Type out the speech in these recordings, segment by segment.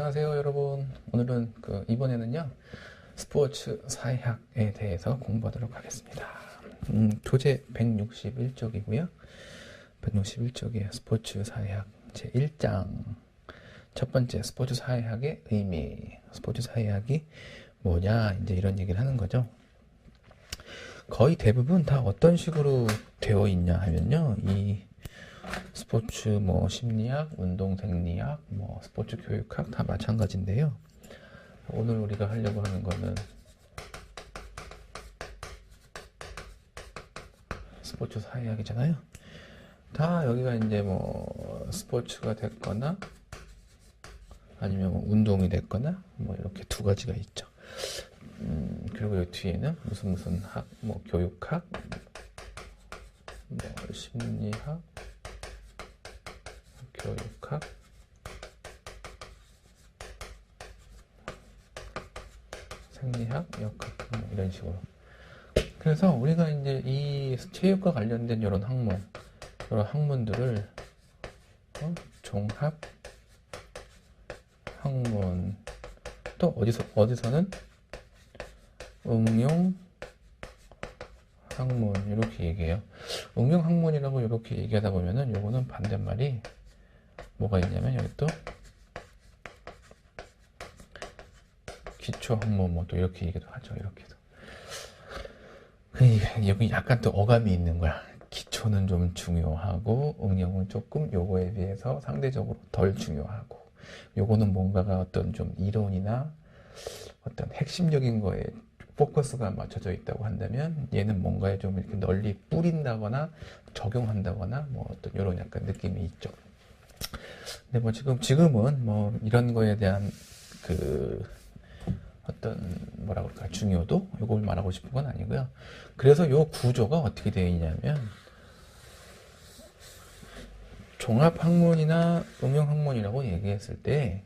안녕하세요 여러분. 오늘은 이번에는요 스포츠 사회학에 대해서 공부하도록 하겠습니다. 교재 161쪽이고요 161쪽이에요. 스포츠 사회학 제1장 첫 번째 스포츠 사회학의 의미. 스포츠 사회학이 뭐냐 이제 이런 얘기를 하는 거죠. 거의 대부분 다 어떤 식으로 되어 있냐 하면요, 이 스포츠 심리학, 운동 생리학, 스포츠 교육학 다 마찬가지인데요. 오늘 우리가 하려고 하는 거는 스포츠 사회학이잖아요. 다 여기가 이제 스포츠가 됐거나 아니면 운동이 됐거나 이렇게 두 가지가 있죠. 그리고 이 뒤에는 무슨 학, 교육학, 심리학, 교육학, 생리학, 역학 이런 식으로. 그래서 우리가 이제 이 체육과 관련된 이런 학문들을 종합 학문, 또 어디서는 응용 학문 이렇게 얘기해요. 응용 학문이라고 이렇게 얘기하다 보면은 요거는 반대말이 뭐가 있냐면 여기 또 기초 학문 또 이렇게 얘기도 하죠. 이렇게도. 여기 약간 또 어감이 있는 거야. 기초는 좀 중요하고 응용은 조금 요거에 비해서 상대적으로 덜 중요하고, 요거는 뭔가가 어떤 좀 이론이나 어떤 핵심적인 거에 포커스가 맞춰져 있다고 한다면 얘는 뭔가에 좀 이렇게 널리 뿌린다거나 적용한다거나 어떤 이런 약간 느낌이 있죠. 근데 지금은 이런 거에 대한 어떤 뭐라고 할까, 중요도 이걸 말하고 싶은 건 아니고요. 그래서 요 구조가 어떻게 되어 있냐면 종합학문이나 응용학문이라고 얘기했을 때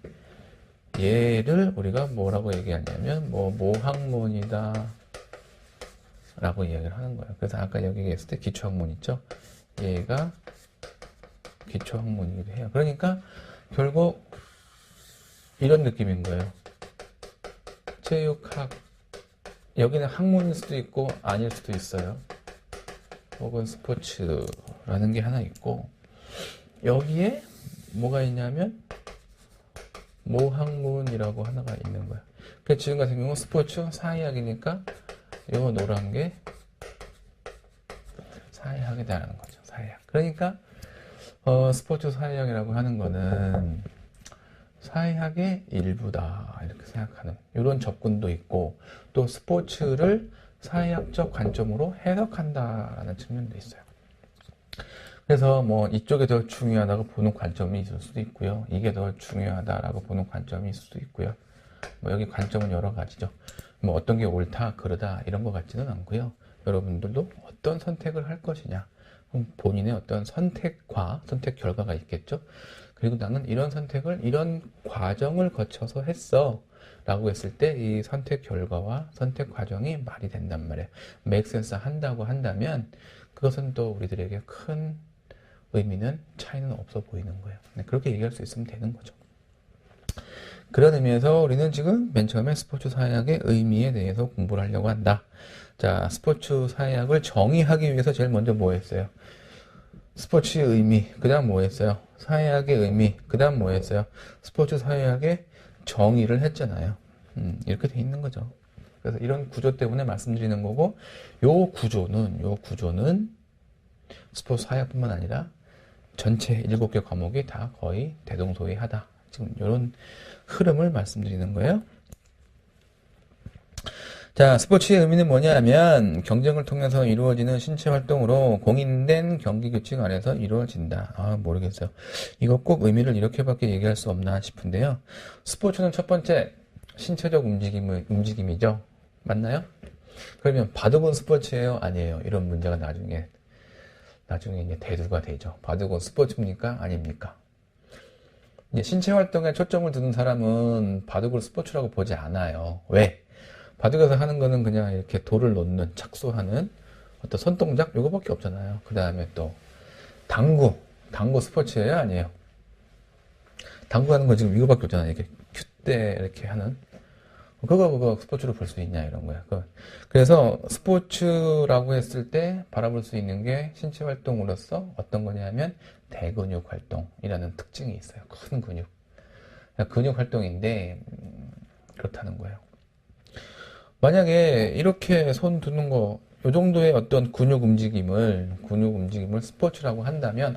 얘를 우리가 뭐라고 얘기하냐면 모학문이다 라고 얘기를 하는 거예요. 그래서 아까 여기 얘기했을 때 기초학문 있죠. 얘가 기초학문이기도 해요. 그러니까 결국 이런 느낌인 거예요. 체육학, 여기는 학문일 수도 있고 아닐 수도 있어요. 혹은 스포츠라는 게 하나 있고, 여기에 뭐가 있냐면 모학문이라고 하나가 있는 거야. 그래서 지금 같은 경우 스포츠 사회학이니까 요 노란 게 사회학이다라는 거죠. 사회학. 그러니까 스포츠 사회학이라고 하는 거는 사회학의 일부다 이렇게 생각하는 이런 접근도 있고, 또 스포츠를 사회학적 관점으로 해석한다라는 측면도 있어요. 그래서 이쪽이 더 중요하다고 보는 관점이 있을 수도 있고요, 이게 더 중요하다라고 보는 관점이 있을 수도 있고요. 여기 관점은 여러 가지죠. 어떤 게 옳다 그르다 이런 것 같지는 않고요. 여러분들도 어떤 선택을 할 것이냐, 본인의 어떤 선택 결과가 있겠죠. 그리고 나는 이런 선택을 이런 과정을 거쳐서 했어 라고 했을 때 이 선택 결과와 선택 과정이 말이 된단 말이에요. make sense 한다고 한다면 그것은 또 우리들에게 큰 의미는 차이는 없어 보이는 거예요. 그렇게 얘기할 수 있으면 되는 거죠. 그런 의미에서 우리는 지금 맨 처음에 스포츠 사회학의 의미에 대해서 공부를 하려고 한다. 자, 스포츠 사회학을 정의하기 위해서 제일 먼저 뭐 했어요? 스포츠의 의미, 그 다음 뭐 했어요? 사회학의 의미, 그 다음 뭐 했어요? 스포츠 사회학의 정의를 했잖아요. 이렇게 돼 있는 거죠. 그래서 이런 구조 때문에 말씀드리는 거고, 요 구조는 스포츠 사회학뿐만 아니라 전체 7개 과목이 다 거의 대동소이하다. 지금 이런 흐름을 말씀드리는 거예요. 자, 스포츠의 의미는 뭐냐면 경쟁을 통해서 이루어지는 신체 활동으로 공인된 경기 규칙 안에서 이루어진다. 모르겠어요. 이거 꼭 의미를 이렇게밖에 얘기할 수 없나 싶은데요. 스포츠는 첫 번째 신체적 움직임이죠. 맞나요? 그러면 바둑은 스포츠예요? 아니에요? 이런 문제가 나중에 이제 대두가 되죠. 바둑은 스포츠입니까? 아닙니까? 이제 신체 활동에 초점을 두는 사람은 바둑을 스포츠라고 보지 않아요. 왜? 바둑에서 하는 거는 그냥 이렇게 돌을 놓는, 착수하는 어떤 손동작? 요거밖에 없잖아요. 그 다음에 또 당구 스포츠예요? 아니에요? 당구하는 거 지금 이거밖에 없잖아요. 이렇게 때 이렇게 하는 그거 스포츠로 볼 수 있냐 이런 거야. 그래서 스포츠라고 했을 때 바라볼 수 있는 게 신체 활동으로서 어떤 거냐면 대근육 활동이라는 특징이 있어요. 큰 근육. 근육 활동인데 그렇다는 거예요. 만약에 이렇게 손 드는 거, 요 정도의 어떤 근육 움직임을 스포츠라고 한다면,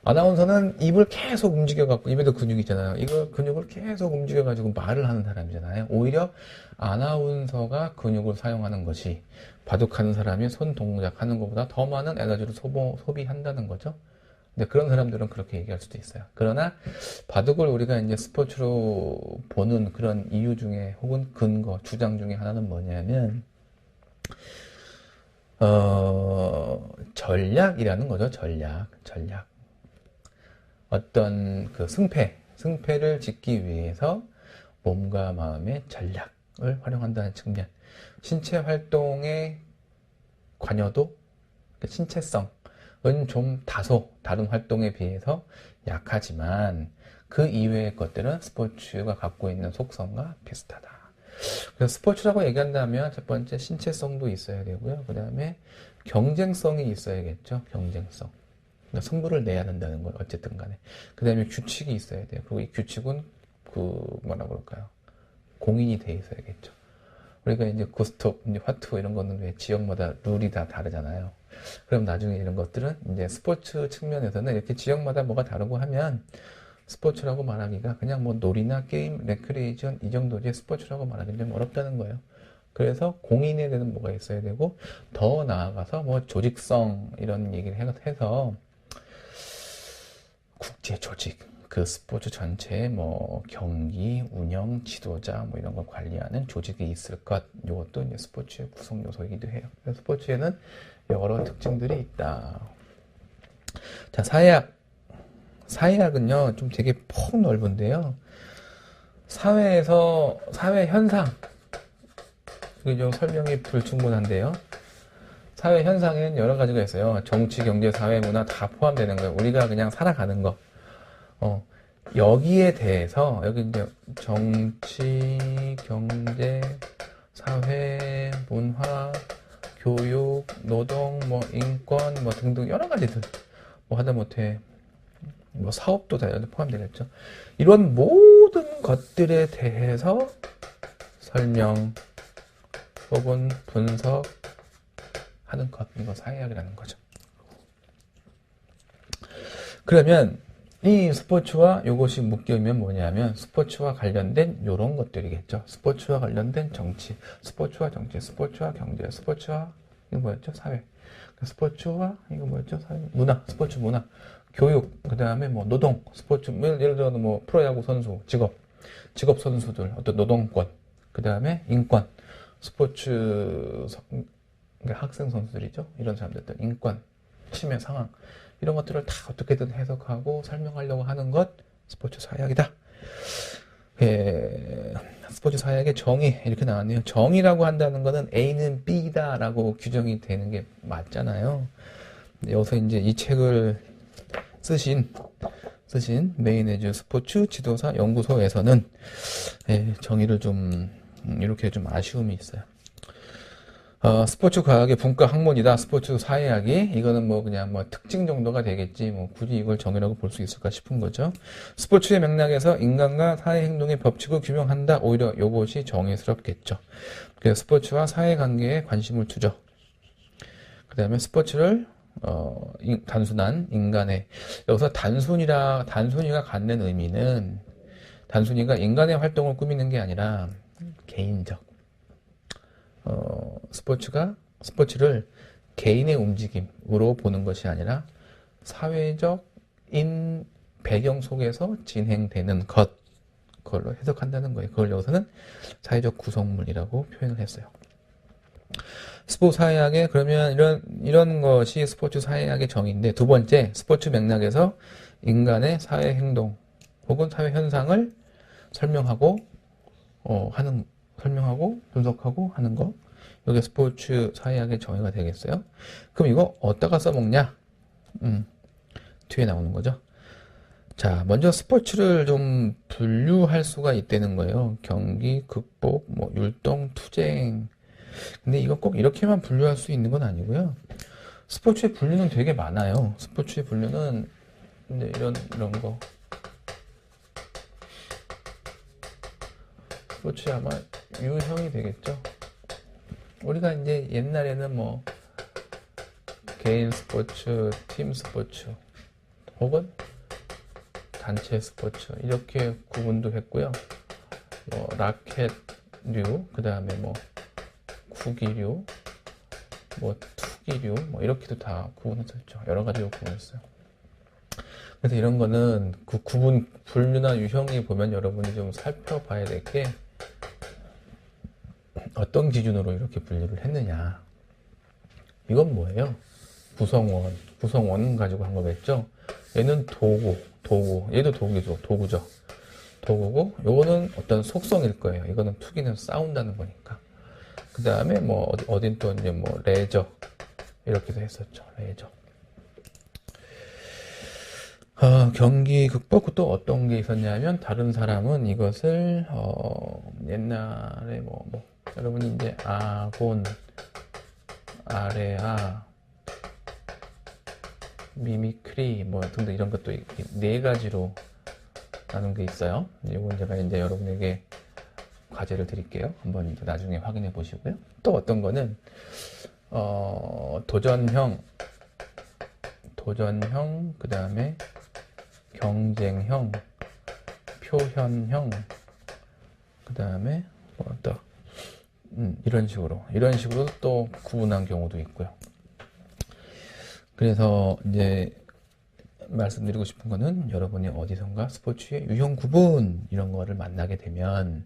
아나운서는 입을 계속 움직여갖고, 입에도 근육이 있잖아요. 이거 근육을 계속 움직여가지고 말을 하는 사람이잖아요. 오히려 아나운서가 근육을 사용하는 것이 바둑하는 사람이 손 동작하는 것보다 더 많은 에너지를 소비한다는 거죠. 근데 그런 사람들은 그렇게 얘기할 수도 있어요. 그러나 바둑을 우리가 이제 스포츠로 보는 그런 이유 중에 혹은 근거, 주장 중에 하나는 뭐냐면 전략이라는 거죠. 전략. 어떤 그 승패를 짓기 위해서 몸과 마음의 전략을 활용한다는 측면. 신체 활동의 관여도, 신체성 좀 다소 다른 활동에 비해서 약하지만 그 이외의 것들은 스포츠가 갖고 있는 속성과 비슷하다. 그래서 스포츠라고 얘기한다면 첫 번째 신체성도 있어야 되고요. 그 다음에 경쟁성이 있어야겠죠. 경쟁성. 그러니까 승부를 내야 된다는 걸 어쨌든 간에. 그 다음에 규칙이 있어야 돼요. 그리고 이 규칙은 뭐라 그럴까요? 공인이 돼 있어야겠죠. 우리가 이제 고스톱, 이제 화투 이런 거는 왜 지역마다 룰이 다 다르잖아요. 그럼 나중에 이런 것들은 이제 스포츠 측면에서는 이렇게 지역마다 뭐가 다르고 하면 스포츠라고 말하기가 그냥 뭐 놀이나 게임, 레크레이션 이 정도지 스포츠라고 말하기는 좀 어렵다는 거예요. 그래서 공인에 대한 뭐가 있어야 되고 더 나아가서 뭐 조직성 이런 얘기를 해서 국제 조직, 그 스포츠 전체의 뭐 경기, 운영, 지도자 뭐 이런 걸 관리하는 조직이 있을 것. 이것도 이제 스포츠의 구성 요소이기도 해요. 그래서 스포츠에는 여러 특징들이 있다. 자, 사회학은요, 좀 되게 폭 넓은데요. 사회 현상. 이게 좀 설명이 불충분한데요. 사회 현상에는 여러 가지가 있어요. 정치, 경제, 사회, 문화 다 포함되는 거예요. 우리가 그냥 살아가는 거. 여기에 대해서, 여기 이제 정치, 경제, 사회, 문화, 교육, 노동, 뭐 인권, 뭐 등등 여러 가지들. 뭐 하다못해 뭐 사업도 다 포함되겠죠. 이런 모든 것들에 대해서 설명 혹은 분석하는 것, 이거 사회학이라는 거죠. 그러면 이 스포츠와 이것이 묶여있면 뭐냐면 스포츠와 관련된 이런 것들이겠죠. 스포츠와 관련된 정치, 스포츠와 정치, 스포츠와 경제, 스포츠와 이거 뭐였죠? 사회. 스포츠와 이거 뭐였죠? 사회, 문화, 스포츠 문화, 교육, 그 다음에 뭐 노동, 스포츠, 예를 들어 뭐 프로야구 선수, 직업 선수들, 어떤 노동권, 그 다음에 인권, 스포츠 그러니까 학생 선수들이죠. 이런 사람들 인권, 침해 상황 이런 것들을 다 어떻게든 해석하고 설명하려고 하는 것 스포츠 사회학이다. 스포츠 사회학의 정의 이렇게 나왔네요. 정의라고 한다는 것은 A는 B다라고 규정이 되는 게 맞잖아요. 여기서 이제 이 책을 쓰신 메인에즈 스포츠 지도사 연구소에서는 정의를 좀 이렇게 좀 아쉬움이 있어요. 스포츠 과학의 분과 학문이다. 스포츠 사회학이 이거는 뭐 그냥 뭐 특징 정도가 되겠지. 뭐 굳이 이걸 정의라고 볼 수 있을까 싶은 거죠. 스포츠의 맥락에서 인간과 사회 행동의 법칙을 규명한다. 오히려 이것이 정의스럽겠죠. 그래서 스포츠와 사회 관계에 관심을 두죠. 그 다음에 스포츠를 단순한 인간의 여기서 단순히가 갖는 의미는 단순히가 인간의 활동을 꾸미는 게 아니라 개인적. 스포츠를 개인의 움직임으로 보는 것이 아니라 사회적인 배경 속에서 진행되는 그걸로 해석한다는 거예요. 그걸 여기서는 사회적 구성물이라고 표현을 했어요. 스포츠 사회학의 그러면 이런 것이 스포츠 사회학의 정의인데 두 번째 스포츠 맥락에서 인간의 사회 행동 혹은 사회 현상을 설명하고 분석하고 하는 거. 여기 스포츠 사회학의 정의가 되겠어요. 그럼 이거 어디다가 써먹냐? 뒤에 나오는 거죠. 자, 먼저 스포츠를 좀 분류할 수가 있다는 거예요. 경기, 극복, 뭐 율동, 투쟁. 근데 이거 꼭 이렇게만 분류할 수 있는 건 아니고요. 스포츠의 분류는 되게 많아요. 스포츠의 분류는 이제 이런 거. 스포츠 아마 유형이 되겠죠. 우리가 이제 옛날에는 뭐 개인 스포츠, 팀 스포츠 혹은 단체 스포츠 이렇게 구분도 했고요. 뭐 라켓류, 그 다음에 뭐 구기류, 뭐 투기류, 뭐 이렇게도 다 구분했었죠. 여러 가지로 구분했어요. 그래서 이런 거는 그 구분 분류나 유형이 보면 여러분이 좀 살펴봐야 될 게 어떤 기준으로 이렇게 분류를 했느냐. 이건 뭐예요? 구성원 가지고 한 거겠죠? 얘는 도구. 얘도 도구죠. 도구고, 요거는 어떤 속성일 거예요. 이거는 투기는 싸운다는 거니까. 그 다음에 뭐, 어딘 또 이제 뭐, 레저. 이렇게도 했었죠. 레저. 경기 극복 또 어떤 게 있었냐면, 다른 사람은 이것을, 옛날에 여러분이 이제 아곤, 아레아, 미미크리 뭐 등등 이런 것도 네 가지로 나눈 게 있어요. 이건 제가 이제 여러분에게 과제를 드릴게요. 한번 나중에 확인해 보시고요. 또 어떤 거는 도전형, 그 다음에 경쟁형, 표현형, 그 다음에 이런 식으로 또 구분한 경우도 있고요. 그래서 이제 말씀드리고 싶은 거는 여러분이 어디선가 스포츠의 유형 구분 이런 거를 만나게 되면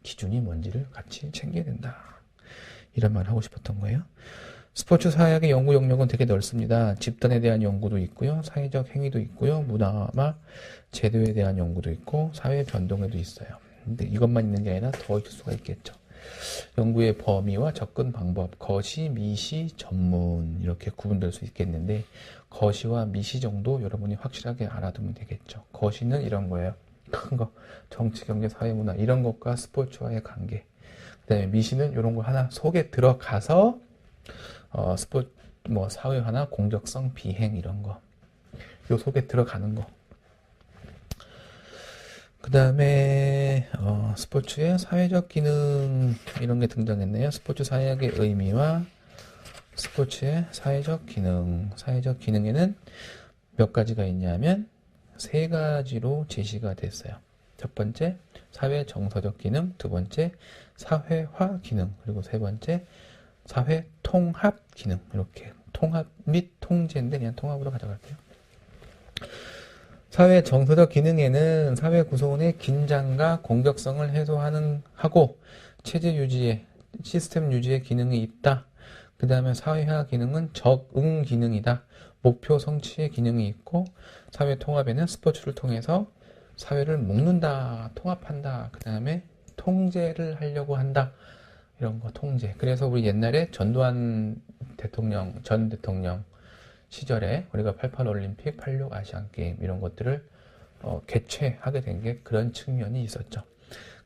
기준이 뭔지를 같이 챙겨야 된다. 이런 말 하고 싶었던 거예요. 스포츠 사회학의 연구 영역은 되게 넓습니다. 집단에 대한 연구도 있고요. 사회적 행위도 있고요. 문화와 제도에 대한 연구도 있고 사회 변동에도 있어요. 근데 이것만 있는 게 아니라 더 있을 수가 있겠죠. 연구의 범위와 접근 방법, 거시, 미시, 전문 이렇게 구분될 수 있겠는데 거시와 미시 정도 여러분이 확실하게 알아두면 되겠죠. 거시는 이런 거예요. 큰 거, 정치, 경제, 사회, 문화 이런 것과 스포츠와의 관계. 그 다음에 미시는 이런 거 하나 속에 들어가서 사회화나 공적성, 비행 이런 거. 요 속에 들어가는 거. 그 다음에 스포츠의 사회적 기능 이런 게 등장했네요. 스포츠 사회학의 의미와 스포츠의 사회적 기능에는 몇 가지가 있냐면 세 가지로 제시가 됐어요. 첫 번째 사회 정서적 기능, 두 번째 사회화 기능, 그리고 세 번째 사회 통합 기능. 이렇게 통합 및 통제인데 그냥 통합으로 가져갈게요. 사회 정서적 기능에는 사회 구성원의 긴장과 공격성을 하고 체제 유지에 시스템 유지의 기능이 있다. 그 다음에 사회화 기능은 적응 기능이다. 목표 성취의 기능이 있고 사회 통합에는 스포츠를 통해서 사회를 묶는다, 통합한다. 그 다음에 통제를 하려고 한다. 이런 거 통제. 그래서 우리 옛날에 전두환 전 대통령 시절에 우리가 88 올림픽, 86 아시안 게임 이런 것들을 개최하게 된 게 그런 측면이 있었죠.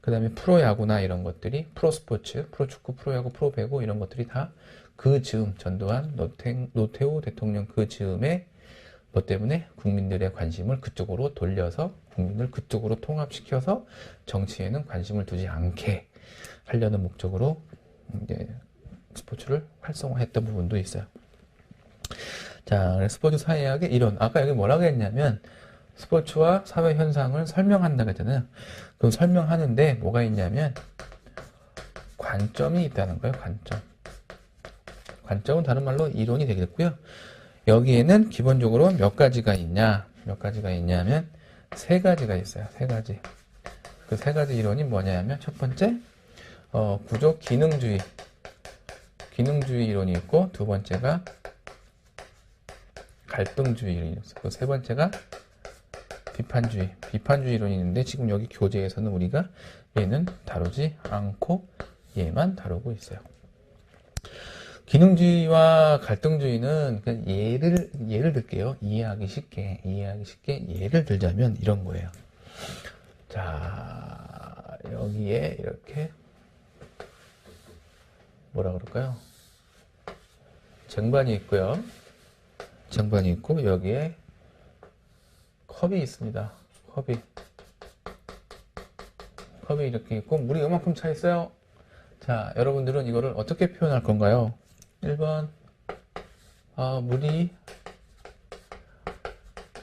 그 다음에 프로야구나 이런 것들이 프로스포츠, 프로축구, 프로야구, 프로배구 이런 것들이 다 그 즈음 전두환, 노태우 대통령 그 즈음에 뭐 때문에 국민들의 관심을 그쪽으로 돌려서 국민을 그쪽으로 통합시켜서 정치에는 관심을 두지 않게 하려는 목적으로 이제 스포츠를 활성화했던 부분도 있어요. 자, 스포츠 사회학의 이론. 아까 여기 뭐라고 했냐면 스포츠와 사회 현상을 설명한다고 했잖아요. 그럼 설명하는데 뭐가 있냐면 관점이 있다는 거예요. 관점은 다른 말로 이론이 되겠고요. 여기에는 기본적으로 몇 가지가 있냐면 세 가지가 있어요. 세 가지. 그 세 가지 이론이 뭐냐면 첫 번째 구조 기능주의 이론이 있고 두 번째가 갈등주의 이론이 있어요. 그 세 번째가 비판주의 이론이 있는데 지금 여기 교재에서는 우리가 얘는 다루지 않고 얘만 다루고 있어요. 기능주의와 갈등주의는 그냥 예를 들게요. 이해하기 쉽게 예를 들자면 이런 거예요. 자, 여기에 이렇게 뭐라 그럴까요? 쟁반이 있고요. 쟁반이 있고 여기에 컵이 있습니다. 컵이 이렇게 있고 물이 이만큼 차 있어요. 자, 여러분들은 이거를 어떻게 표현할 건가요? 1번 물이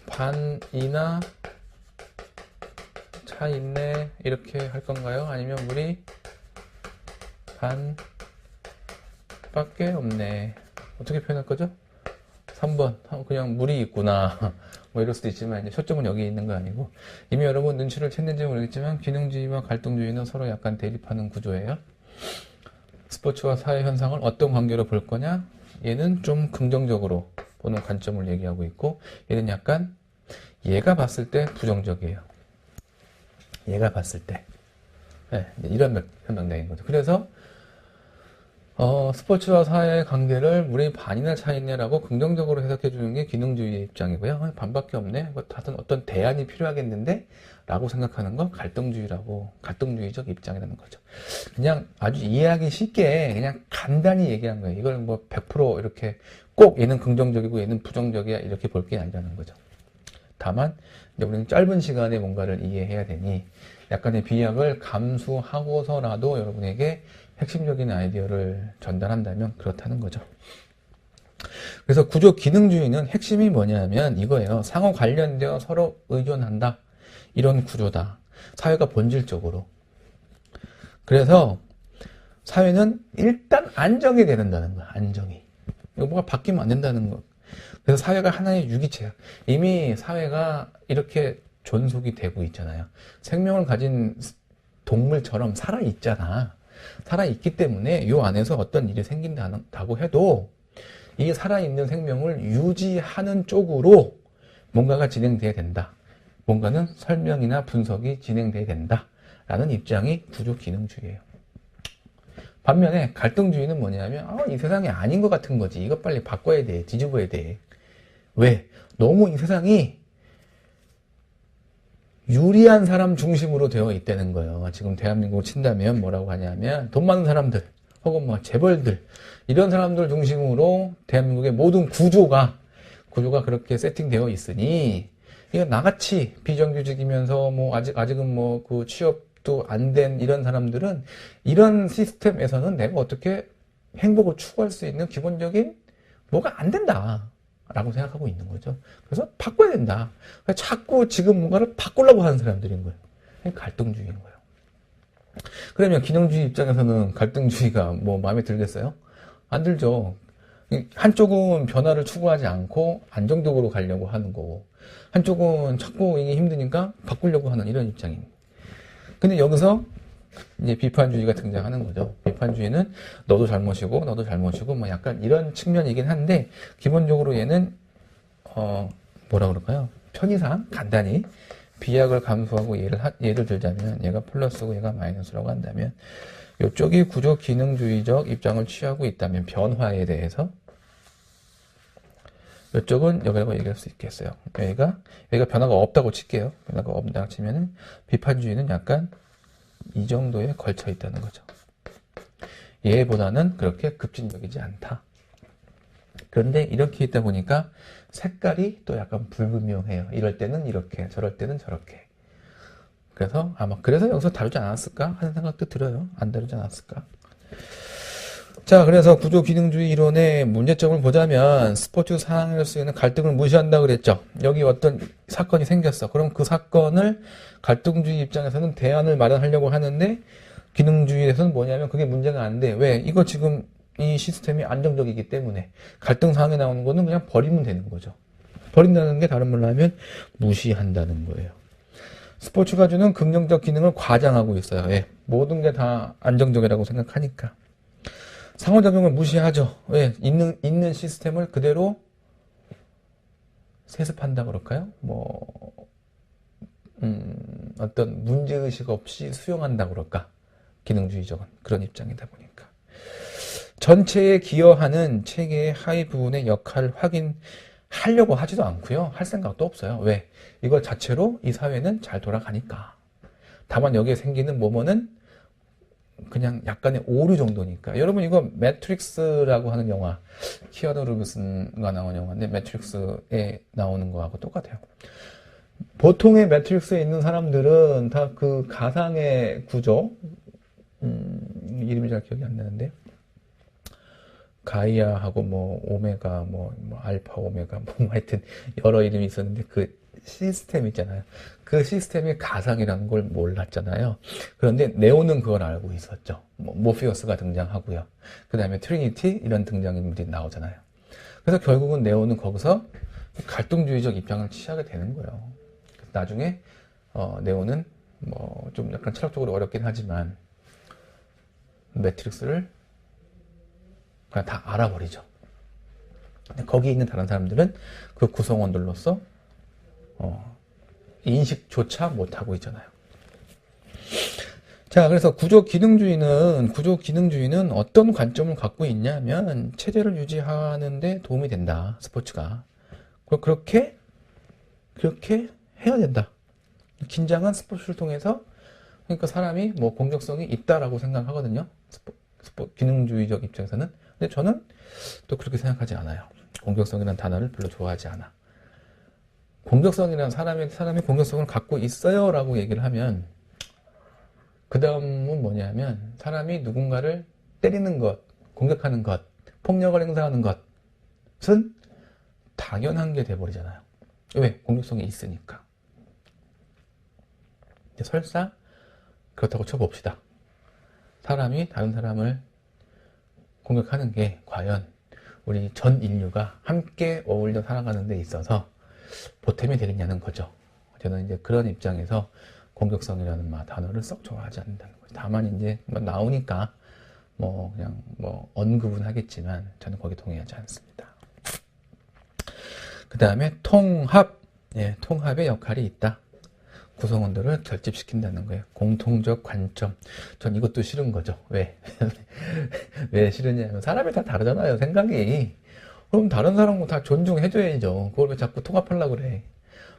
반이나 차 있네 이렇게 할 건가요? 아니면 물이 반밖에 없네 어떻게 표현할 거죠? 3번 그냥 물이 있구나 뭐 이럴 수도 있지만 이제 초점은 여기 있는 거 아니고 이미 여러분 눈치를 챘는지 모르겠지만 기능주의와 갈등주의는 서로 약간 대립하는 구조예요. 스포츠와 사회 현상을 어떤 관계로 볼 거냐? 얘는 좀 긍정적으로 보는 관점을 얘기하고 있고 얘는 약간 얘가 봤을 때 부정적이에요. 얘가 봤을 때 네, 이런 현상인 거죠. 그래서 스포츠와 사회의 관계를 물이 반이나 차 있네라고 긍정적으로 해석해 주는 게 기능주의의 입장이고요. 반밖에 없네. 다른 어떤 대안이 필요하겠는데? 라고 생각하는 건 갈등주의적 입장이라는 거죠. 그냥 아주 이해하기 쉽게 그냥 간단히 얘기한 거예요. 이걸 뭐 100% 이렇게 꼭 얘는 긍정적이고 얘는 부정적이야 이렇게 볼 게 아니라는 거죠. 다만 이제 우리는 짧은 시간에 뭔가를 이해해야 되니 약간의 비약을 감수하고서라도 여러분에게 핵심적인 아이디어를 전달한다면 그렇다는 거죠. 그래서 구조 기능주의는 핵심이 뭐냐면 이거예요. 상호 관련되어 서로 의존한다. 이런 구조다. 사회가 본질적으로. 그래서 사회는 일단 안정이 된다는 거야. 안정이. 이거 뭐가 바뀌면 안 된다는 거. 그래서 사회가 하나의 유기체야. 이미 사회가 이렇게 존속이 되고 있잖아요. 생명을 가진 동물처럼 살아있잖아. 살아있기 때문에 이 안에서 어떤 일이 생긴다고 해도 이 살아있는 생명을 유지하는 쪽으로 뭔가가 진행돼야 된다. 뭔가는 설명이나 분석이 진행돼야 된다. 라는 입장이 구조 기능주의예요. 반면에 갈등주의는 뭐냐면 이 세상이 아닌 것 같은 거지. 이것 빨리 바꿔야 돼. 뒤집어야 돼. 왜? 너무 이 세상이 유리한 사람 중심으로 되어 있다는 거예요. 지금 대한민국을 친다면 뭐라고 하냐면 돈 많은 사람들 혹은 뭐 재벌들 이런 사람들 중심으로 대한민국의 모든 구조가 그렇게 세팅되어 있으니 이거 나같이 비정규직이면서 뭐 아직은 뭐 그 취업도 안 된 이런 사람들은 이런 시스템에서는 내가 어떻게 행복을 추구할 수 있는 기본적인 뭐가 안 된다. 라고 생각하고 있는 거죠. 그래서 바꿔야 된다. 자꾸 지금 뭔가를 바꾸려고 하는 사람들인 거예요. 갈등주의인 거예요. 그러면 기능주의 입장에서는 갈등주의가 뭐 마음에 들겠어요? 안 들죠. 한쪽은 변화를 추구하지 않고 안정적으로 가려고 하는 거고 한쪽은 자꾸 이게 힘드니까 바꾸려고 하는 이런 입장입니다. 근데 여기서 이제 비판주의가 등장하는 거죠. 비판주의는 너도 잘못이고 뭐 약간 이런 측면이긴 한데 기본적으로 얘는 뭐라 그럴까요? 편의상 간단히 비약을 감수하고 예를 들자면 얘가 플러스고 얘가 마이너스라고 한다면 이쪽이 구조 기능주의적 입장을 취하고 있다면 변화에 대해서 이쪽은 여기라고 얘기할 수 있겠어요. 여기가 변화가 없다고 칠게요. 변화가 없다고 치면은 비판주의는 약간 이 정도에 걸쳐 있다는 거죠. 얘보다는 그렇게 급진적이지 않다. 그런데 이렇게 있다 보니까 색깔이 또 약간 불분명해요. 이럴 때는 이렇게, 저럴 때는 저렇게. 그래서 그래서 여기서 다루지 않았을까 하는 생각도 들어요. 안 다루지 않았을까. 자, 그래서 구조 기능주의 이론의 문제점을 보자면 스포츠 상황에서 쓰이는 갈등을 무시한다 그랬죠. 여기 어떤 사건이 생겼어. 그럼 그 사건을 갈등주의 입장에서는 대안을 마련하려고 하는데 기능주의에서는 뭐냐면 그게 문제가 안 돼. 왜? 이거 지금 이 시스템이 안정적이기 때문에 갈등 상황에 나오는 거는 그냥 버리면 되는 거죠. 버린다는 게 다른 말로 하면 무시한다는 거예요. 스포츠가 주는 긍정적 기능을 과장하고 있어요. 왜? 모든 게 다 안정적이라고 생각하니까. 상호작용을 무시하죠. 왜? 있는 시스템을 그대로 세습한다 그럴까요? 어떤 문제의식 없이 수용한다 그럴까? 기능주의적인 그런 입장이다 보니까. 전체에 기여하는 체계의 하위 부분의 역할을 확인하려고 하지도 않고요. 할 생각도 없어요. 왜? 이거 자체로 이 사회는 잘 돌아가니까. 다만 여기에 생기는 뭐뭐는 그냥 약간의 오류 정도니까. 여러분 이거 매트릭스라고 하는 영화, 키아누 리브스가 나온 영화인데 매트릭스에 나오는 거하고 똑같아요. 보통의 매트릭스에 있는 사람들은 다 그 가상의 구조, 이름이 잘 기억이 안 나는데, 가이아하고 뭐 오메가, 뭐 알파 오메가, 뭐 하여튼 여러 이름이 있었는데 그 시스템 있잖아요. 그 시스템이 가상이라는 걸 몰랐잖아요. 그런데 네오는 그걸 알고 있었죠. 모피어스가 등장하고요. 그 다음에 트리니티 이런 등장인물이 나오잖아요. 그래서 결국은 네오는 거기서 갈등주의적 입장을 취하게 되는 거예요. 나중에 네오는 뭐 좀 약간 철학적으로 어렵긴 하지만 매트릭스를 그냥 다 알아버리죠. 근데 거기 있는 다른 사람들은 그 구성원들로서 인식조차 못하고 있잖아요. 자, 그래서 구조기능주의는 어떤 관점을 갖고 있냐면 체제를 유지하는 데 도움이 된다. 스포츠가. 그렇게 해야 된다. 긴장한 스포츠를 통해서 그러니까 사람이 뭐 공격성이 있다라고 생각하거든요. 기능주의적 입장에서는. 근데 저는 또 그렇게 생각하지 않아요. 공격성이라는 단어를 별로 좋아하지 않아. 공격성이라는 사람이 공격성을 갖고 있어요 라고 얘기를 하면 그 다음은 뭐냐면 사람이 누군가를 때리는 것, 공격하는 것, 폭력을 행사하는 것은 당연한 게 돼버리잖아요. 왜? 공격성이 있으니까. 설사 그렇다고 쳐봅시다. 사람이 다른 사람을 공격하는 게 과연 우리 전 인류가 함께 어울려 살아가는 데 있어서 보탬이 되겠냐는 거죠. 저는 이제 그런 입장에서 공격성이라는 단어를 썩 좋아하지 않는다는 거죠. 다만 이제 나오니까 그냥 언급은 하겠지만 저는 거기에 동의하지 않습니다. 그 다음에 통합. 예, 통합의 역할이 있다. 구성원들을 결집시킨다는 거예요. 공통적 관점. 전 이것도 싫은 거죠. 왜? 왜 싫으냐면 사람이 다 다르잖아요. 생각이. 그럼 다른 사람도 다 존중해줘야죠. 그걸 왜 자꾸 통합하려고 그래.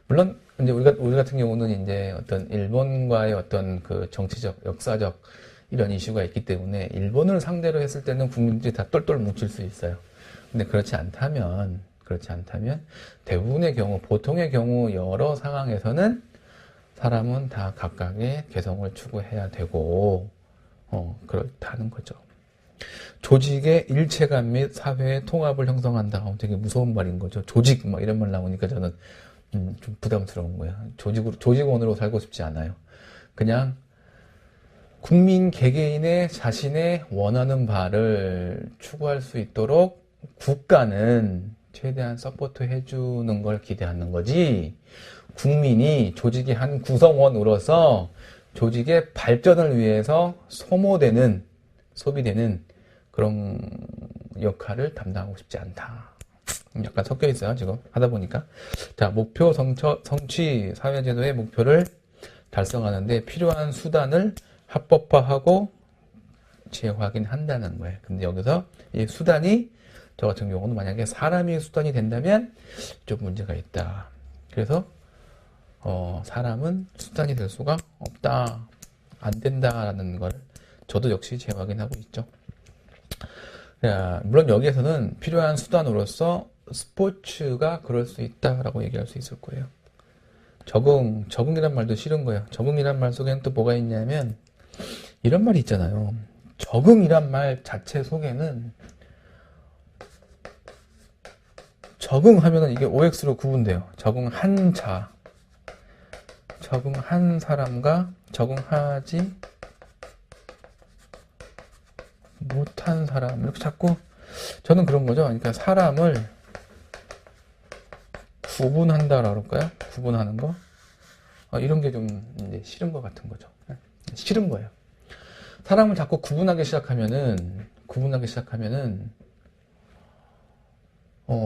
물론 이제 우리 같은 경우는 이제 어떤 일본과의 어떤 그 정치적, 역사적 이런 이슈가 있기 때문에 일본을 상대로 했을 때는 국민들이 다 똘똘 뭉칠 수 있어요. 근데 그렇지 않다면 대부분의 경우, 보통의 경우 여러 상황에서는 사람은 다 각각의 개성을 추구해야 되고 그렇다는 거죠. 조직의 일체감 및 사회의 통합을 형성한다. 되게 무서운 말인 거죠. 조직 이런 말 나오니까 저는 좀 부담스러운 거예요. 조직원으로 살고 싶지 않아요. 그냥 국민 개개인의 자신의 원하는 바를 추구할 수 있도록 국가는 최대한 서포트 해주는 걸 기대하는 거지, 국민이 조직의 한 구성원으로서 조직의 발전을 위해서 소비되는 그런 역할을 담당하고 싶지 않다. 약간 섞여 있어요, 지금 하다 보니까. 자, 목표 성취 사회제도의 목표를 달성하는데 필요한 수단을 합법화하고 재확인한다는 거예요. 근데 여기서 이 수단이 저 같은 경우는 만약에 사람이 수단이 된다면 좀 문제가 있다. 그래서 사람은 수단이 될 수가 없다, 안 된다라는 걸 저도 역시 재확인하고 있죠. 물론 여기에서는 필요한 수단으로서 스포츠가 그럴 수 있다라고 얘기할 수 있을 거예요. 적응이란 말도 싫은 거예요. 적응이란 말 속에는 또 뭐가 있냐면 이런 말이 있잖아요. 적응이란 말 자체 속에는 적응하면은 이게 OX로 구분돼요. 적응한 사람과 적응하지 못한 사람, 이렇게 자꾸 저는 그런 거죠. 그러니까 사람을 구분한다라고 할까요? 구분하는 거? 이런 게 좀 이제 싫은 것 같은 거죠. 싫은 거예요. 사람을 자꾸 구분하기 시작하면은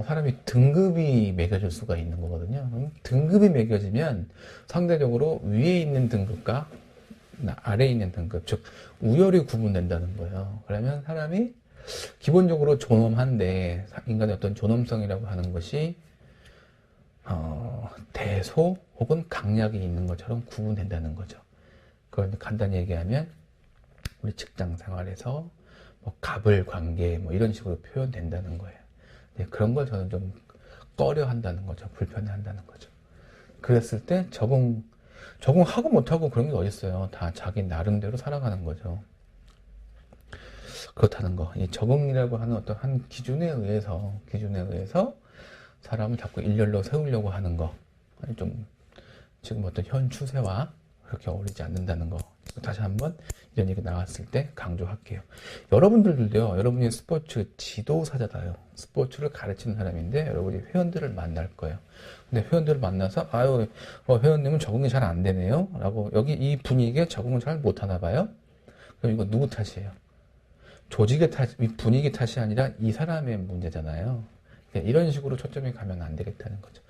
사람이 등급이 매겨질 수가 있는 거거든요. 등급이 매겨지면 상대적으로 위에 있는 등급과 아래에 있는 등급, 즉 우열이 구분된다는 거예요. 그러면 사람이 기본적으로 존엄한데 인간의 어떤 존엄성이라고 하는 것이 대소 혹은 강약이 있는 것처럼 구분된다는 거죠. 그걸 간단히 얘기하면 우리 직장 생활에서 뭐 갑을 관계 뭐 이런 식으로 표현된다는 거예요. 그런 걸 저는 좀 꺼려 한다는 거죠. 불편해 한다는 거죠. 그랬을 때 적응하고 못하고 그런 게 어딨어요. 다 자기 나름대로 살아가는 거죠. 그렇다는 거. 이 적응이라고 하는 어떤 한 기준에 의해서 사람을 자꾸 일렬로 세우려고 하는 거. 좀 지금 어떤 현 추세와 그렇게 어울리지 않는다는 거. 다시 한번 이런 얘기 나왔을 때 강조할게요. 여러분들도요. 여러분이 스포츠 지도사잖아요. 스포츠를 가르치는 사람인데 여러분이 회원들을 만날 거예요. 근데 회원들을 만나서 회원님은 적응이 잘 안 되네요. 라고 여기 이 분위기에 적응을 잘 못하나 봐요. 그럼 이거 누구 탓이에요? 조직의 탓, 분위기 탓이 아니라 이 사람의 문제잖아요. 이런 식으로 초점이 가면 안 되겠다는 거죠.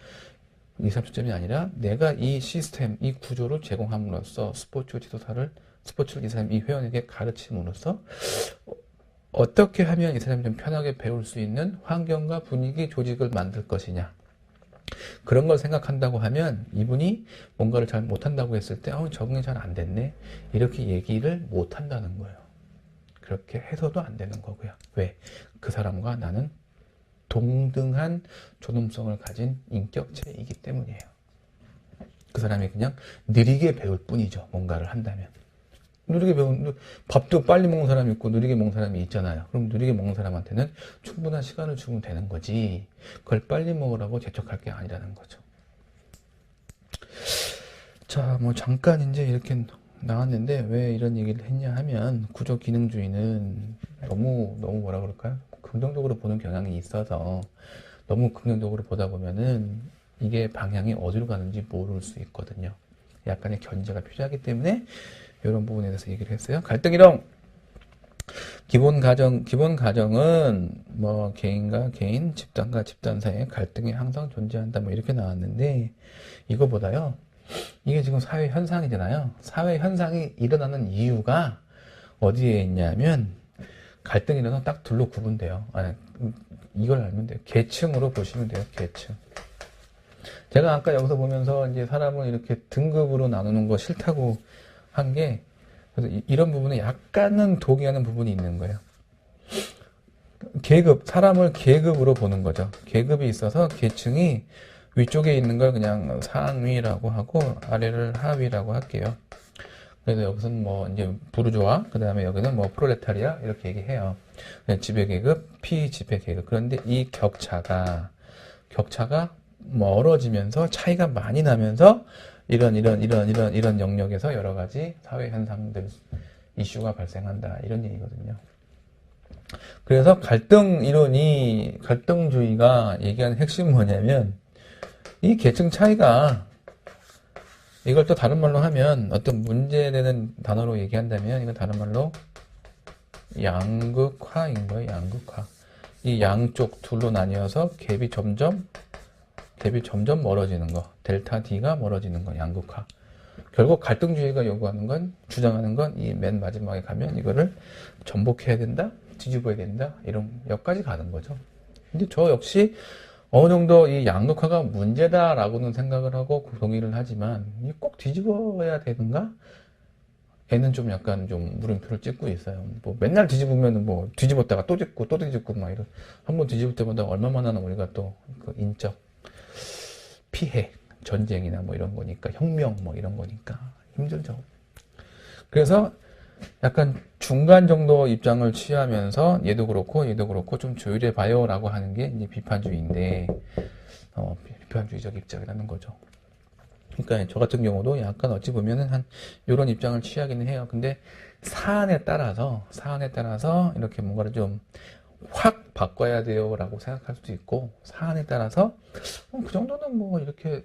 이 사람 초점이 아니라 내가 이 시스템, 이 구조를 제공함으로써 스포츠를 이 사람, 이 회원에게 가르침으로써 어떻게 하면 이 사람이 좀 편하게 배울 수 있는 환경과 분위기, 조직을 만들 것이냐. 그런 걸 생각한다고 하면 이분이 뭔가를 잘 못한다고 했을 때 적응이 잘 안 됐네. 이렇게 얘기를 못한다는 거예요. 그렇게 해서도 안 되는 거고요. 왜? 그 사람과 나는 동등한 존엄성을 가진 인격체이기 때문이에요. 그 사람이 그냥 느리게 배울 뿐이죠. 뭔가를 한다면. 밥도 빨리 먹는 사람이 있고 느리게 먹는 사람이 있잖아요. 그럼 느리게 먹는 사람한테는 충분한 시간을 주면 되는 거지. 그걸 빨리 먹으라고 재촉할 게 아니라는 거죠. 자, 뭐 잠깐 이제 이렇게 나왔는데 왜 이런 얘기를 했냐 하면 구조 기능주의는 너무 뭐라 그럴까요? 긍정적으로 보는 경향이 있어서 너무 긍정적으로 보다 보면은 이게 방향이 어디로 가는지 모를 수 있거든요. 약간의 견제가 필요하기 때문에 이런 부분에 대해서 얘기를 했어요. 갈등이론 기본 가정은 뭐 개인과 개인, 집단과 집단 사이의 갈등이 항상 존재한다 뭐 이렇게 나왔는데 이거보다요. 이게 지금 사회 현상이잖아요. 사회 현상이 일어나는 이유가 어디에 있냐면 갈등이 일어나면 딱 둘로 구분돼요. 이걸 알면 돼요. 계층으로 보시면 돼요. 계층. 제가 아까 여기서 보면서 이제 사람을 이렇게 등급으로 나누는 거 싫다고 한 게, 그래서 이런 부분에 약간은 동의하는 부분이 있는 거예요. 사람을 계급으로 보는 거죠. 계급이 있어서 계층이 위쪽에 있는 걸 그냥 상위라고 하고 아래를 하위라고 할게요. 그래서 여기서는 뭐 이제 부르주아, 그 다음에 여기는 뭐 프롤레타리아 이렇게 얘기해요. 지배계급, 피지배계급. 그런데 이 격차가 멀어지면서 차이가 많이 나면서 이런 영역에서 여러 가지 사회 현상들, 이슈가 발생한다. 이런 얘기거든요. 그래서 갈등주의가 얘기하는 핵심은 뭐냐면 이 계층 차이가 이걸 또 다른 말로 하면 어떤 문제되는 단어로 얘기한다면 이건 다른 말로 양극화인 거예요. 양극화. 이 양쪽 둘로 나뉘어서 갭이 점점 멀어지는 거. 델타 D가 멀어지는 거. 양극화. 결국 갈등주의가 주장하는 건 이 맨 마지막에 가면 이거를 전복해야 된다? 뒤집어야 된다? 이런 여기까지 가는 거죠. 근데 저 역시 어느 정도 이 양극화가 문제다라고는 생각을 하고 동의를 하지만 꼭 뒤집어야 되는가? 애는 좀 약간 좀 물음표를 찍고 있어요. 뭐 맨날 뒤집으면 뭐 뒤집었다가 또 뒤집고 막 이런 한번 뒤집을 때마다 얼마만한 우리가 또 그 인적 피해, 전쟁이나 뭐 이런 거니까 혁명 뭐 이런 거니까 힘들죠. 그래서 약간 중간 정도 입장을 취하면서 얘도 그렇고 좀 조율해 봐요라고 하는 게 이제 비판주의인데 비판주의적 입장이라는 거죠. 그러니까 저 같은 경우도 약간 어찌 보면은 한 이런 입장을 취하기는 해요. 근데 사안에 따라서 이렇게 뭔가를 좀 확 바꿔야 돼요라고 생각할 수도 있고 사안에 따라서 그 정도는 뭐 이렇게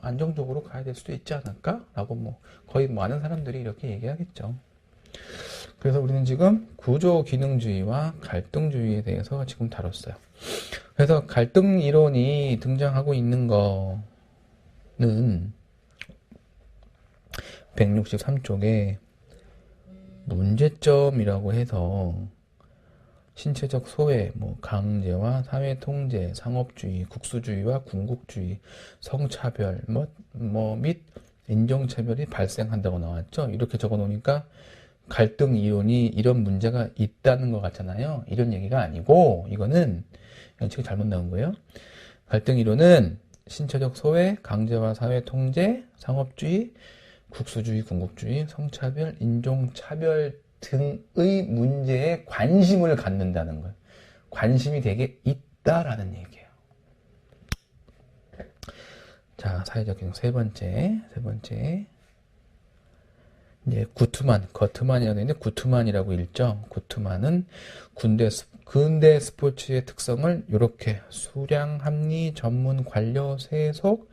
안정적으로 가야 될 수도 있지 않을까라고 뭐 거의 많은 사람들이 이렇게 얘기하겠죠. 그래서 우리는 지금 구조 기능주의와 갈등주의에 대해서 지금 다뤘어요. 그래서 갈등 이론이 등장하고 있는 거는 163쪽에 문제점이라고 해서 신체적 소외, 뭐 강제와 사회 통제, 상업주의, 국수주의와 군국주의, 성차별, 및 인종차별이 발생한다고 나왔죠. 이렇게 적어 놓으니까 갈등 이론이 이런 문제가 있다는 것 같잖아요. 이런 얘기가 아니고 이거는 책이 잘못 나온 거예요. 갈등 이론은 신체적 소외, 강제와 사회 통제, 상업주의, 국수주의, 군국주의, 성차별, 인종차별 등의 문제에 관심을 갖는다는 거예요. 관심이 되게 있다라는 얘기예요. 자, 사회적 기능 세 번째. 이제 거트만이라고 되는데 구트만이라고 읽죠. 구트만은 근대 스포츠의 특성을 이렇게 수량, 합리, 전문, 관료, 세속,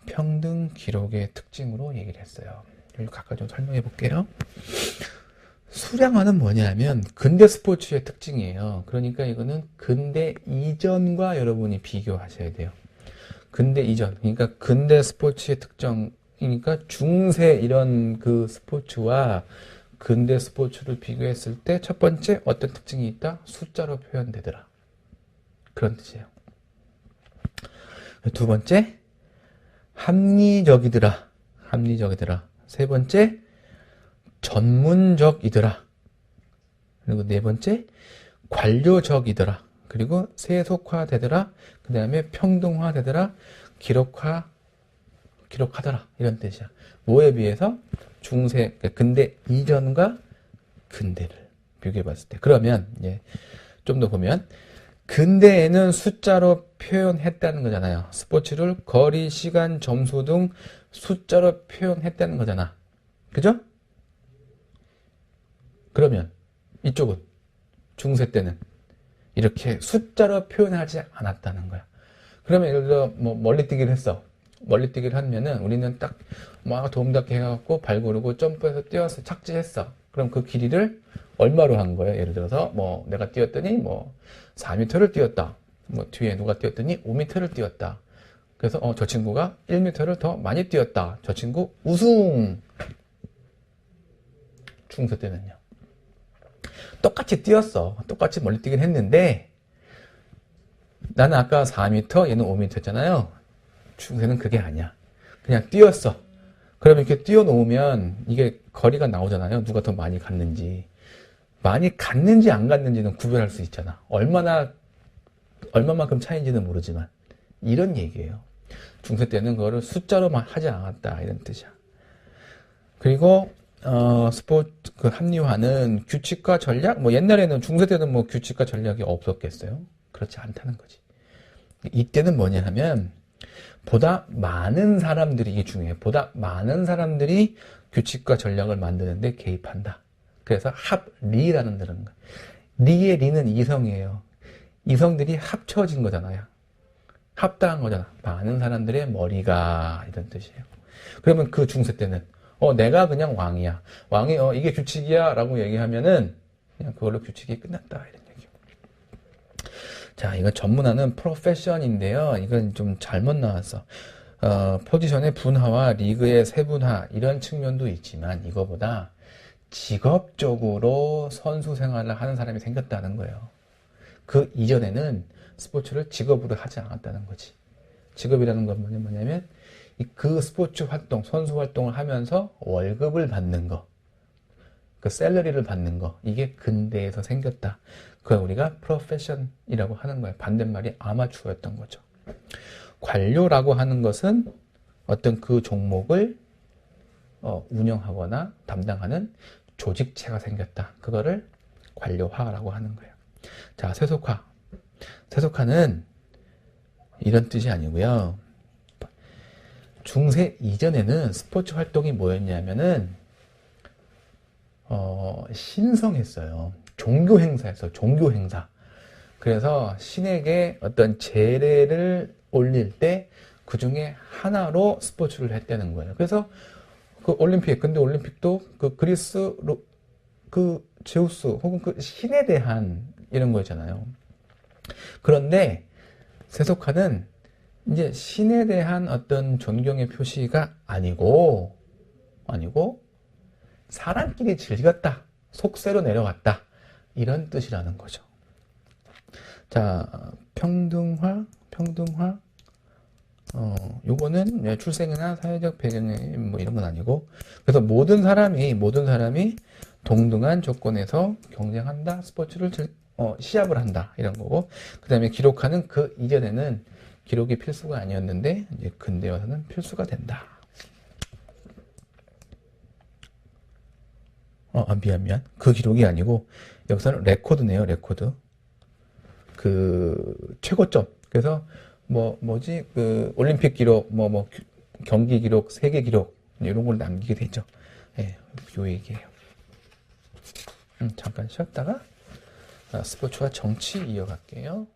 평등, 기록의 특징으로 얘기를 했어요. 여기 각각 좀 설명해 볼게요. 수량화는 뭐냐면 근대 스포츠의 특징이에요. 그러니까 이거는 근대 이전과 여러분이 비교하셔야 돼요. 근대 이전, 그러니까 근대 스포츠의 특징이니까 중세 이런 그 스포츠와 근대 스포츠를 비교했을 때 첫 번째 어떤 특징이 있다? 숫자로 표현되더라. 그런 뜻이에요. 두 번째, 합리적이더라. 세 번째, 전문적이더라. 그리고 네 번째, 관료적이더라. 그리고 세속화되더라. 그 다음에 평등화되더라. 기록하더라. 이런 뜻이야. 뭐에 비해서? 중세, 근대 이전과 근대를 비교해 봤을 때. 그러면, 좀 더 보면, 근대에는 숫자로 표현했다는 거잖아요. 스포츠를 거리, 시간, 점수 등 숫자로 표현했다는 거잖아. 그죠? 그러면 이쪽은 중세 때는 이렇게 숫자로 표현하지 않았다는 거야. 그러면 예를 들어 뭐 멀리뛰기를 했어. 멀리뛰기를 하면은 우리는 딱 막 도움닫기 해갖고 발 구르고 점프해서 뛰어서 착지했어. 그럼 그 길이를 얼마로 한 거예요? 예를 들어서 뭐 내가 뛰었더니 뭐 4m를 뛰었다. 뭐 뒤에 누가 뛰었더니 5m를 뛰었다. 그래서 저 친구가 1m를 더 많이 뛰었다. 저 친구 우승. 중세 때는요. 똑같이 뛰었어. 똑같이 멀리뛰기를 했는데 나는 아까 4m, 얘는 5m 했잖아요. 중세는 그게 아니야. 그냥 뛰었어. 그러면 이렇게 뛰어놓으면 이게 거리가 나오잖아요. 누가 더 많이 갔는지. 많이 갔는지 안 갔는지는 구별할 수 있잖아. 얼마만큼 차이인지는 모르지만. 이런 얘기예요. 중세 때는 그거를 숫자로만 하지 않았다. 이런 뜻이야. 그리고 스포츠 합리화는 규칙과 전략? 뭐 옛날에는 중세 때는 뭐 규칙과 전략이 없었겠어요? 그렇지 않다는 거지. 이때는 뭐냐 하면 보다 많은 사람들이, 이게 중요해요. 보다 많은 사람들이 규칙과 전략을 만드는데 개입한다. 그래서 합리라는 그런 거. 리의 리는 이성이에요. 이성들이 합쳐진 거잖아요. 합당한 거잖아. 많은 사람들의 머리가, 이런 뜻이에요. 그러면 그 중세 때는 내가 그냥 왕이야. 왕이 이게 규칙이야 라고 얘기하면은 그냥 그걸로 규칙이 끝났다. 이런 얘기요. 자, 이건 전문화는 프로페션인데요. 이건 좀 잘못 나왔어. 포지션의 분화와 리그의 세분화 이런 측면도 있지만 이거보다 직업적으로 선수 생활을 하는 사람이 생겼다는 거예요. 그 이전에는 스포츠를 직업으로 하지 않았다는 거지. 직업이라는 건 뭐냐면 그 스포츠 활동, 선수 활동을 하면서 월급을 받는 거, 그 샐러리를 받는 거, 이게 근대에서 생겼다. 그걸 우리가 프로페션이라고 하는 거예요. 반대말이 아마추어였던 거죠. 관료라고 하는 것은 어떤 그 종목을 운영하거나 담당하는 조직체가 생겼다. 그거를 관료화라고 하는 거예요. 자, 세속화. 세속화는 이런 뜻이 아니고요. 중세 이전에는 스포츠 활동이 뭐였냐면은 신성했어요. 종교 행사였어요. 종교 행사. 그래서 신에게 어떤 제례를 올릴 때 그 중에 하나로 스포츠를 했다는 거예요. 그래서 그 올림픽, 근데 올림픽도 그 그리스 그 제우스 혹은 그 신에 대한 이런 거잖아요. 그런데 세속화는 이제 신에 대한 어떤 존경의 표시가 아니고 사람끼리 즐겼다. 속세로 내려갔다. 이런 뜻이라는 거죠. 자, 평등화, 요거는 출생이나 사회적 배경이 뭐 이런 건 아니고, 그래서 모든 사람이 동등한 조건에서 경쟁한다, 스포츠를 시합을 한다, 이런 거고, 그 다음에 기록하는 그 이전에는 기록이 필수가 아니었는데, 이제 근대 와서는 필수가 된다. 미안. 그 기록이 아니고, 여기서는 레코드네요, 레코드. 그, 최고점. 그래서, 올림픽 기록, 경기 기록, 세계 기록, 이런 걸 남기게 되죠. 예, 요 얘기예요. 잠깐 쉬었다가, 스포츠와 정치 이어갈게요.